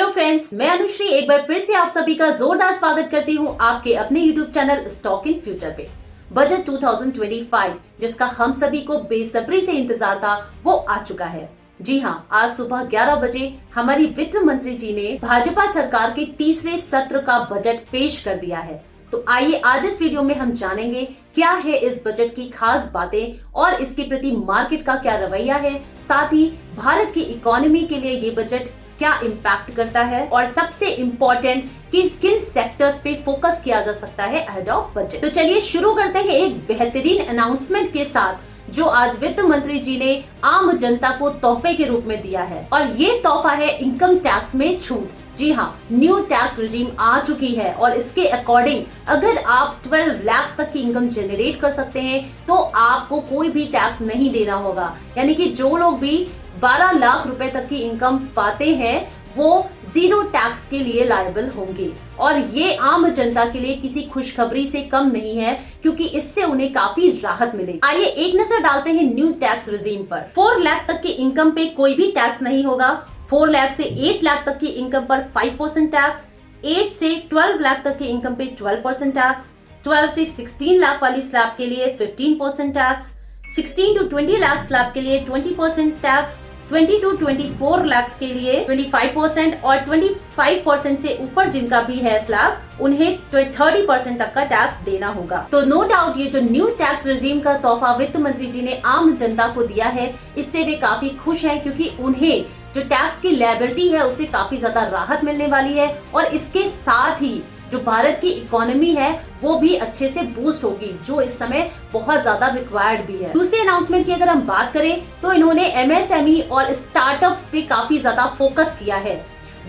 Hello friends, मैं अनुश्री एक बार फिर से आप सभी का जोरदार स्वागत करती हूँ आपके अपने YouTube channel stock in future पे। बजट 2025 जिसका हम सभी को बेसब्री से इंतजार था वो आ चुका है। जी हाँ, आज सुबह 11 बजे हमारी वित्त मंत्री जी ने भाजपा सरकार के तीसरे सत्र का बजट पेश कर दिया है। तो आइए आज इस वीडियो में हम जानेंगे क्या है इस बजट की खास बातें और इसके प्रति मार्केट का क्या रवैया है, साथ ही भारत की इकोनॉमी के लिए ये बजट क्या इम्पैक्ट करता है और सबसे इम्पोर्टेंट कि किन सेक्टर्स पे फोकस किया जा सकता है अहेड ऑफ बजट। तो चलिए शुरू करते हैं एक बेहतरीन अनाउंसमेंट के साथ जो आज वित्त मंत्री जी ने आम जनता को तोहफे के रूप में दिया है, और ये तोहफा है इनकम टैक्स में छूट। जी हाँ, न्यू टैक्स रिजीम आ चुकी है और इसके अकॉर्डिंग अगर आप 12 लाख तक की इनकम जनरेट कर सकते हैं तो आपको कोई भी टैक्स नहीं देना होगा। यानी कि जो लोग भी 12 लाख रुपए तक की इनकम पाते हैं वो जीरो टैक्स के लिए लायबल होंगे, और ये आम जनता के लिए किसी खुशखबरी से कम नहीं है क्योंकि इससे उन्हें काफी राहत मिलेगी। आइए एक नजर डालते हैं न्यू टैक्स रिजीम पर। 4 लाख तक की इनकम पे कोई भी टैक्स नहीं होगा। 4 लाख से 8 लाख तक की इनकम पर 5% टैक्स, 8 से 12 लाख तक की इनकम पे 12% टैक्स, 12 से 16 लाख वाली स्लैब के लिए 15% टैक्स, 16 to 20 लाख स्लैब के लिए 20% टैक्स, 20 to 24 लाख के लिए 25% और 25% से ऊपर जिनका भी है स्लैब उन्हें 30% तक का टैक्स देना होगा। तो नो डाउट ये जो न्यू टैक्स रिजीम का तोहफा वित्त मंत्री जी ने आम जनता को दिया है इससे वे काफी खुश हैं, क्योंकि उन्हें जो टैक्स की लायबिलिटी है उससे काफी ज्यादा राहत मिलने वाली है, और इसके साथ ही जो भारत की इकोनॉमी है वो भी अच्छे से बूस्ट होगी, जो इस समय बहुत ज्यादा रिक्वायर्ड भी है। दूसरे अनाउंसमेंट की अगर हम बात करें तो इन्होंने एमएसएमई और स्टार्टअप्स पे काफी ज्यादा फोकस किया है।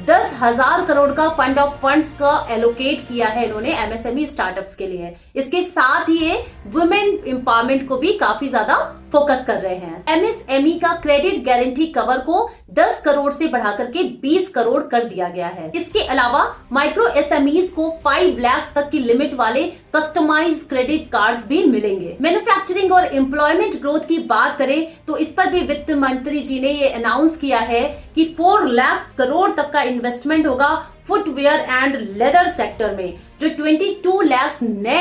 10,000 करोड़ का फंड ऑफ फंड्स का एलोकेट किया है इन्होंने एमएसएमई स्टार्टअप्स के लिए। इसके साथ ही ये वुमेन एम्पावरमेंट को भी काफी ज्यादा फोकस कर रहे हैं। एमएसएमई का क्रेडिट गारंटी कवर को 10 करोड़ से बढ़ाकर के 20 करोड़ कर दिया गया है। इसके अलावा माइक्रो एसएमईज को 5 लाख तक की लिमिट वाले कस्टमाइज क्रेडिट कार्ड्स भी मिलेंगे। मैन्युफैक्चरिंग और एम्प्लॉयमेंट ग्रोथ की बात करें तो इस पर भी वित्त मंत्री जी ने ये अनाउंस किया है कि 4 लाख करोड़ तक का इन्वेस्टमेंट होगा फुटवेयर एंड लेदर सेक्टर में, जो 22 लाख नए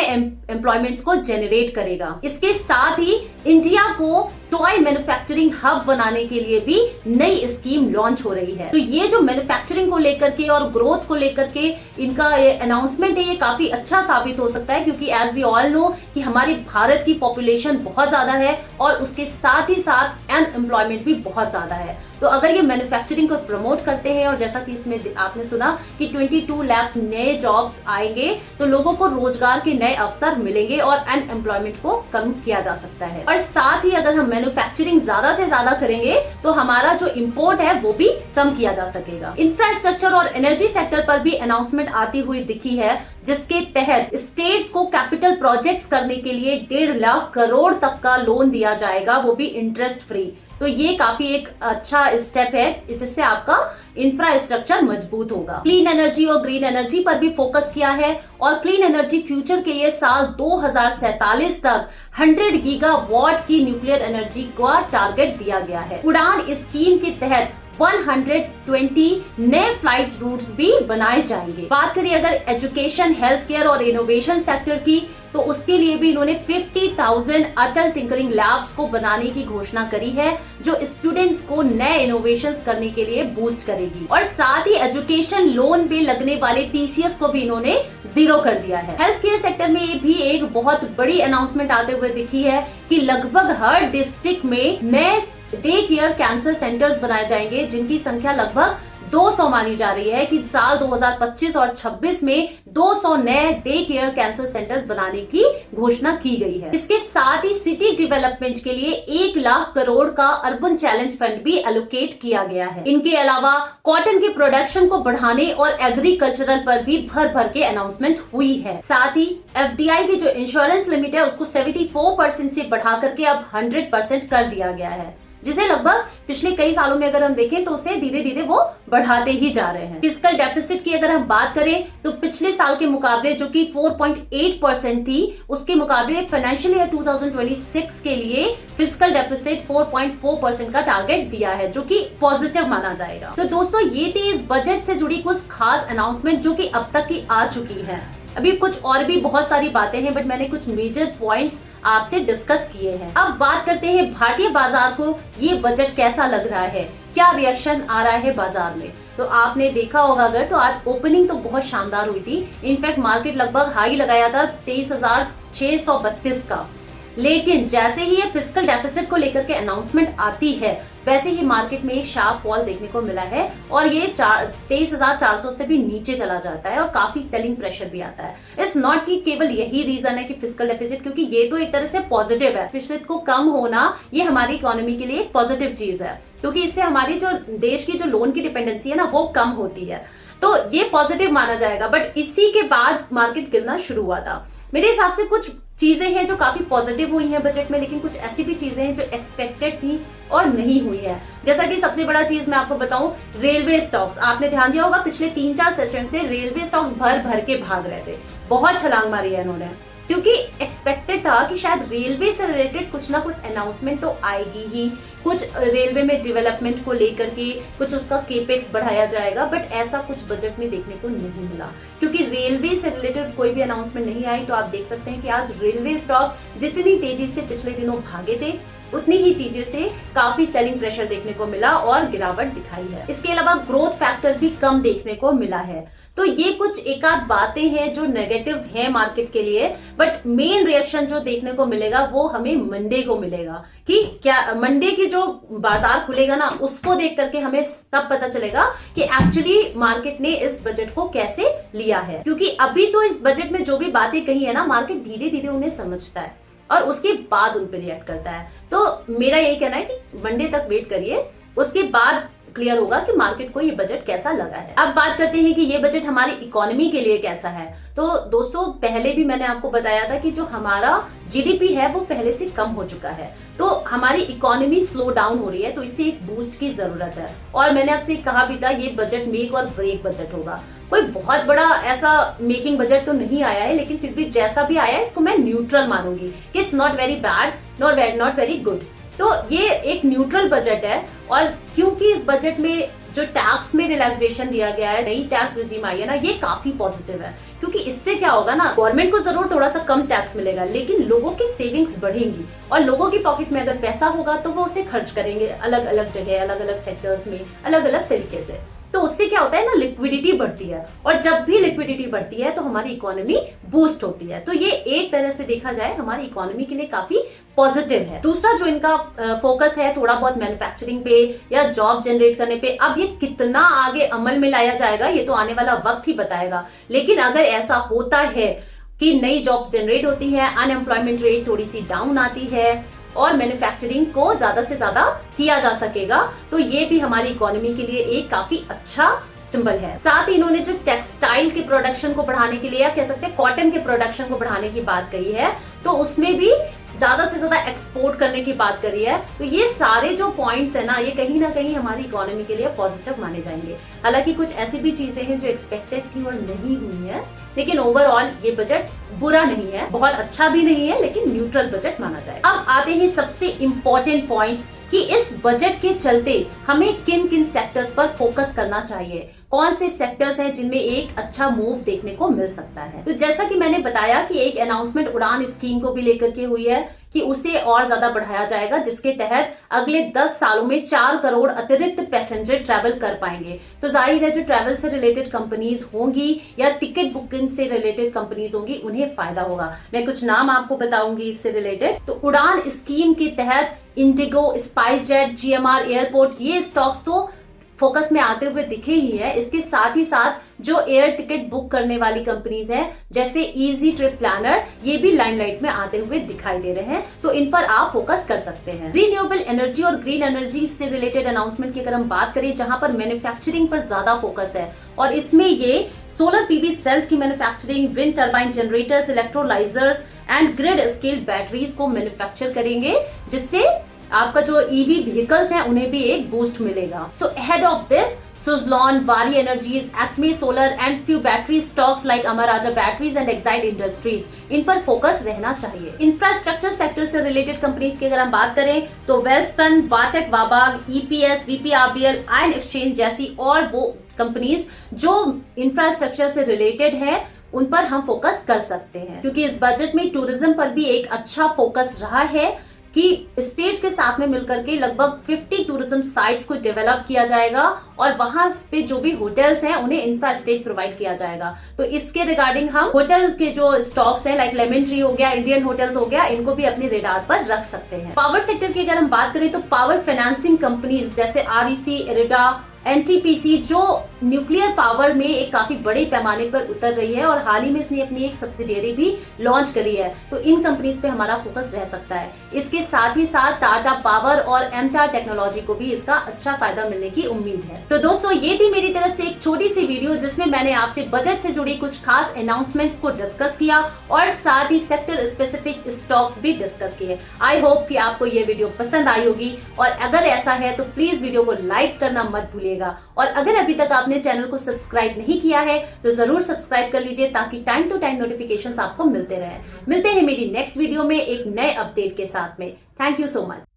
एम्प्लॉयमेंट्स को जनरेट करेगा। इसके साथ ही इंडिया को टॉय मैन्युफैक्चरिंग हब बनाने के लिए भी नई स्कीम लॉन्च हो रही है। तो ये जो मैन्युफैक्चरिंग को लेकर के और ग्रोथ को लेकर के इनका ये अनाउंसमेंट है, ये काफी अच्छा साबित हो सकता है, क्योंकि एज वी ऑल नो कि हमारे भारत की पॉपुलेशन बहुत ज्यादा है और उसके साथ ही साथ अनएम्प्लॉयमेंट भी बहुत ज्यादा है। तो अगर ये मैन्युफैक्चरिंग को प्रमोट करते हैं और जैसा कि इसमें आपने सुना कि 22 लाख नए जॉब्स आएंगे तो लोगों को रोजगार के नए अवसर मिलेंगे और अनएम्प्लॉयमेंट को कम किया जा सकता है। और साथ ही अगर हम मैन्युफैक्चरिंग ज्यादा से ज्यादा करेंगे तो हमारा जो इंपोर्ट है वो भी कम किया जा सकेगा। इंफ्रास्ट्रक्चर और एनर्जी सेक्टर पर भी अनाउंसमेंट आती हुई दिखी है, जिसके तहत स्टेट्स को कैपिटल प्रोजेक्ट्स करने के लिए 1.5 लाख करोड़ तक का लोन दिया जाएगा, वो भी इंटरेस्ट फ्री। तो ये काफी एक अच्छा स्टेप है जिससे आपका इंफ्रास्ट्रक्चर मजबूत होगा। क्लीन एनर्जी और ग्रीन एनर्जी पर भी फोकस किया है, और क्लीन एनर्जी फ्यूचर के लिए साल 2047 तक 100 गीगावाट की न्यूक्लियर एनर्जी का टारगेट दिया गया है। उड़ान स्कीम के तहत 120 नए फ्लाइट रूट्स भी बनाए जाएंगे। बात करें अगर एजुकेशन, हेल्थ केयर और इनोवेशन सेक्टर की, तो उसके लिए भी इन्होंने 50,000 अटल टिंकरिंग लैब्स को बनाने की घोषणा करी है, जो स्टूडेंट्स को नए इनोवेशंस करने के लिए बूस्ट करेगी। और साथ ही एजुकेशन लोन पे लगने वाले टीसीएस को भी इन्होंने 0 कर दिया है। हेल्थ केयर सेक्टर में ये भी एक बहुत बड़ी अनाउंसमेंट आते हुए दिखी है कि लगभग हर डिस्ट्रिक्ट में नए डे केयर कैंसर सेंटर्स बनाए जाएंगे, जिनकी संख्या लगभग 200 मानी जा रही है कि साल 2025 और 26 में 200 नए डे केयर कैंसर सेंटर्स बनाने की घोषणा की गई है। इसके साथ ही सिटी डेवलपमेंट के लिए 1 लाख करोड़ का अर्बन चैलेंज फंड भी एलोकेट किया गया है। इनके अलावा कॉटन के प्रोडक्शन को बढ़ाने और एग्रीकल्चरल पर भी भर भर के अनाउंसमेंट हुई है। साथ ही एफडीआई की जो इंश्योरेंस लिमिट है उसको 74% से बढ़ा करके अब 100% कर दिया गया है। जिसे लगभग पिछले कई सालों में अगर हम देखें तो उसे धीरे धीरे वो बढ़ाते ही जा रहे हैं। फिस्कल डेफिसिट की अगर हम बात करें तो पिछले साल के मुकाबले जो कि 4.8% थी, उसके मुकाबले फाइनेंशियल ईयर 2026 के लिए फिस्कल डेफिसिट 4.4% का टारगेट दिया है, जो कि पॉजिटिव माना जाएगा। तो दोस्तों ये थी इस बजट से जुड़ी कुछ खास अनाउंसमेंट जो कि अब तक की आ चुकी है। अभी कुछ और भी बहुत सारी बातें हैं, बट मैंने कुछ मेजर पॉइंट्स आपसे डिस्कस किए हैं। अब बात करते हैं भारतीय बाजार को ये बजट कैसा लग रहा है, क्या रिएक्शन आ रहा है बाजार में। तो आपने देखा होगा अगर, तो आज ओपनिंग तो बहुत शानदार हुई थी। इनफैक्ट मार्केट लगभग हाई लगाया था 23,632 का, लेकिन जैसे ही ये फिस्कल डेफिसिट को लेकर के अनाउंसमेंट आती है वैसे ही मार्केट में एक शार्प फॉल देखने को मिला है और ये 23,400 से भी नीचे चला जाता है और काफी सेलिंग प्रेशर भी आता है। इट्स नॉट कि केवल यही रीजन है कि फिस्कल डेफिसिट, क्योंकि ये तो एक तरह से पॉजिटिव है। डेफिसिट को कम होना ये हमारी इकोनॉमी के लिए एक पॉजिटिव चीज है, क्योंकि इससे हमारी जो देश की जो लोन की डिपेंडेंसी है ना वो कम होती है, तो ये पॉजिटिव माना जाएगा। बट इसी के बाद मार्केट गिरना शुरू हुआ था। मेरे हिसाब से कुछ चीजें हैं जो काफी पॉजिटिव हुई हैं बजट में, लेकिन कुछ ऐसी भी चीजें हैं जो एक्सपेक्टेड थी और नहीं हुई है। जैसा कि सबसे बड़ा चीज मैं आपको बताऊं, रेलवे स्टॉक्स। आपने ध्यान दिया होगा पिछले 3-4 सेशन से रेलवे स्टॉक्स भर भर के भाग रहे थे, बहुत छलांग मारी है इन्होंने, क्योंकि एक्सपेक्टेड था कि शायद रेलवे से रिलेटेड कुछ ना कुछ अनाउंसमेंट तो आएगी ही, कुछ रेलवे में डेवलपमेंट को लेकर के कुछ उसका केपेक्स बढ़ाया जाएगा, बट ऐसा कुछ बजट में देखने को नहीं मिला। क्योंकि रेलवे से रिलेटेड कोई भी अनाउंसमेंट नहीं आई, तो आप देख सकते हैं कि आज रेलवे स्टॉक जितनी तेजी से पिछले दिनों भागे थे उतनी ही तेजी से काफी सेलिंग प्रेशर देखने को मिला और गिरावट दिखाई है। इसके अलावा ग्रोथ फैक्टर भी कम देखने को मिला है। तो ये कुछ एक आध बातें हैं जो नेगेटिव है मार्केट के लिए, बट मेन रिएक्शन जो देखने को मिलेगा वो हमें मंडे को मिलेगा। कि क्या मंडे की जो बाजार खुलेगा ना, उसको देख करके हमें तब पता चलेगा कि एक्चुअली मार्केट ने इस बजट को कैसे लिया है। क्योंकि अभी तो इस बजट में जो भी बातें कही है ना, मार्केट धीरे धीरे उन्हें समझता है और उसके बाद उन पर रिएक्ट करता है। तो मेरा यही कहना है कि मंडे तक वेट करिए, उसके बाद क्लियर होगा कि मार्केट को ये बजट कैसा लगा है। अब बात करते हैं कि ये बजट हमारी इकोनॉमी के लिए कैसा है। तो दोस्तों पहले भी मैंने आपको बताया था कि जो हमारा जीडीपी है वो पहले से कम हो चुका है, तो हमारी इकोनॉमी स्लो डाउन हो रही है, तो इससे एक बूस्ट की जरूरत है। और मैंने आपसे कहा भी था ये बजट मेक और ब्रेक बजट होगा। कोई बहुत बड़ा ऐसा मेकिंग बजट तो नहीं आया है, लेकिन फिर भी जैसा भी आया है इसको मैं न्यूट्रल मानूंगी कि it's not very bad not very good. तो ये एक न्यूट्रल बजट है। और क्योंकि इस बजट में जो टैक्स में रिलैक्सेशन दिया गया है, नई टैक्स रिजीम आई है ना, ये काफी पॉजिटिव है। क्योंकि इससे क्या होगा ना, गवर्नमेंट को जरूर थोड़ा सा कम टैक्स मिलेगा, लेकिन लोगों की सेविंग्स बढ़ेंगी और लोगों की पॉकेट में अगर पैसा होगा तो वो उसे खर्च करेंगे अलग अलग जगह, अलग अलग सेक्टर्स में, अलग अलग तरीके से। तो उससे क्या होता है ना, लिक्विडिटी बढ़ती है, और जब भी लिक्विडिटी बढ़ती है तो हमारी इकोनॉमी बूस्ट होती है। तो ये एक तरह से देखा जाए हमारी इकोनॉमी के लिए काफी पॉजिटिव है। दूसरा जो इनका फोकस है थोड़ा बहुत मैन्युफैक्चरिंग पे या जॉब जनरेट करने पे। अब ये कितना आगे अमल में लाया जाएगा ये तो आने वाला वक्त ही बताएगा, लेकिन अगर ऐसा होता है कि नई जॉब जनरेट होती है, अनएम्प्लॉयमेंट रेट थोड़ी सी डाउन आती है और मैन्युफैक्चरिंग को ज्यादा से ज्यादा किया जा सकेगा, तो ये भी हमारी इकोनॉमी के लिए एक काफी अच्छा सिंबल है। साथ ही इन्होंने जो टेक्सटाइल के प्रोडक्शन को बढ़ाने के लिए, या कह सकते हैं कॉटन के प्रोडक्शन को बढ़ाने की बात कही है, तो उसमें भी ज्यादा से ज्यादा एक्सपोर्ट करने की बात करी है। तो ये सारे जो पॉइंट्स है ना, ये कहीं ना कहीं हमारी इकोनॉमी के लिए पॉजिटिव माने जाएंगे। हालांकि कुछ ऐसी भी चीजें हैं जो एक्सपेक्टेड थी और नहीं हुई है, लेकिन ओवरऑल ये बजट बुरा नहीं है, बहुत अच्छा भी नहीं है, लेकिन न्यूट्रल बजट माना जाए। अब आते हैं सबसे इम्पोर्टेंट पॉइंट कि इस बजट के चलते हमें किन किन सेक्टर्स पर फोकस करना चाहिए, कौन से सेक्टर्स हैं जिनमें एक अच्छा मूव देखने को मिल सकता है। तो जैसा कि मैंने बताया कि एक अनाउंसमेंट उड़ान स्कीम को भी लेकर के हुई है कि उसे और ज्यादा बढ़ाया जाएगा, जिसके तहत अगले 10 सालों में 4 करोड़ अतिरिक्त पैसेंजर ट्रैवल कर पाएंगे। तो जाहिर है जो ट्रैवल से रिलेटेड कंपनीज होंगी या टिकट बुकिंग से रिलेटेड कंपनीज होंगी उन्हें फायदा होगा। मैं कुछ नाम आपको बताऊंगी इससे रिलेटेड। तो उड़ान स्कीम के तहत Indigo, spice jet, GMR airport, ये स्टॉक्स तो फोकस में आते हुए दिखे ही है। इसके साथ ही साथ जो एयर टिकट बुक करने वाली कंपनीज हैं जैसे इजी ट्रिप प्लानर, ये भी लाइमलाइट में आते हुए दिखाई दे रहे हैं, तो इन पर आप फोकस कर सकते हैं। रिन्यूएबल एनर्जी और ग्रीन एनर्जी से रिलेटेड अनाउंसमेंट की अगर हम बात करें, जहां पर मैन्युफैक्चरिंग पर ज्यादा फोकस है, और इसमें ये सोलर पीवी सेल्स की manufacturing, wind turbine generators, electrolysers and grid scale batteries को मैन्युफैक्चर करेंगे, जिससे आपका जो ईवी व्हीकल्स हैं उन्हें भी एक बूस्ट मिलेगा। So ahead of this, Suzlon, Vari Energies, Acme Solar and few battery stocks like Amara Batteries and Exide Industries, इन पर फोकस रहना चाहिए। इंफ्रास्ट्रक्चर सेक्टर से रिलेटेड कंपनीज की अगर हम बात करें तो वेल्सपन, वाटेक वाबाग, ईपीएस, वीपीआरबीएल, आयन एक्सचेंज जैसी और वो कंपनीज जो इंफ्रास्ट्रक्चर से रिलेटेड है उन पर हम फोकस कर सकते हैं, क्योंकि इस बजट में टूरिज्म पर भी एक अच्छा फोकस रहा है कि स्टेट्स के साथ में मिलकर के लगभग 50 टूरिज्म साइट्स को डेवलप किया जाएगा और वहां पे जो भी होटल्स हैं उन्हें इंफ्रास्ट्रक्चर प्रोवाइड किया जाएगा। तो इसके रिगार्डिंग हम होटल्स के जो स्टॉक्स हैं लाइक लेमन ट्री हो गया, इंडियन होटल्स हो गया, इनको भी अपने रेडार पर रख सकते हैं। पावर सेक्टर की अगर हम बात करें तो पावर फाइनेंसिंग कंपनीज जैसे आरईसी, इरिडा, एनटीपीसी जो न्यूक्लियर पावर में एक काफी बड़े पैमाने पर उतर रही है और हाल ही में इसने अपनी एक सब्सिडियरी भी लॉन्च करी है, तो इन कंपनीज पे हमारा फोकस रह सकता है। इसके साथ ही साथ टाटा पावर और एमटार टेक्नोलॉजी को भी इसका अच्छा फायदा मिलने की उम्मीद है। तो दोस्तों ये थी मेरी तरफ से एक छोटी सी वीडियो जिसमें मैंने आपसे बजट से जुड़ी कुछ खास अनाउंसमेंट्स को डिस्कस किया और साथ ही सेक्टर स्पेसिफिक स्टॉक्स भी डिस्कस किए। आई होप कि आपको ये वीडियो पसंद आई होगी और अगर ऐसा है तो प्लीज वीडियो को लाइक करना मत भूलिएगा और अगर अभी तक आपने चैनल को सब्सक्राइब नहीं किया है तो जरूर सब्सक्राइब कर लीजिए ताकि टाइम टू टाइम नोटिफिकेशंस आपको मिलते रहे। मिलते हैं मेरी नेक्स्ट वीडियो में एक नए अपडेट के साथ में। Thank you so much.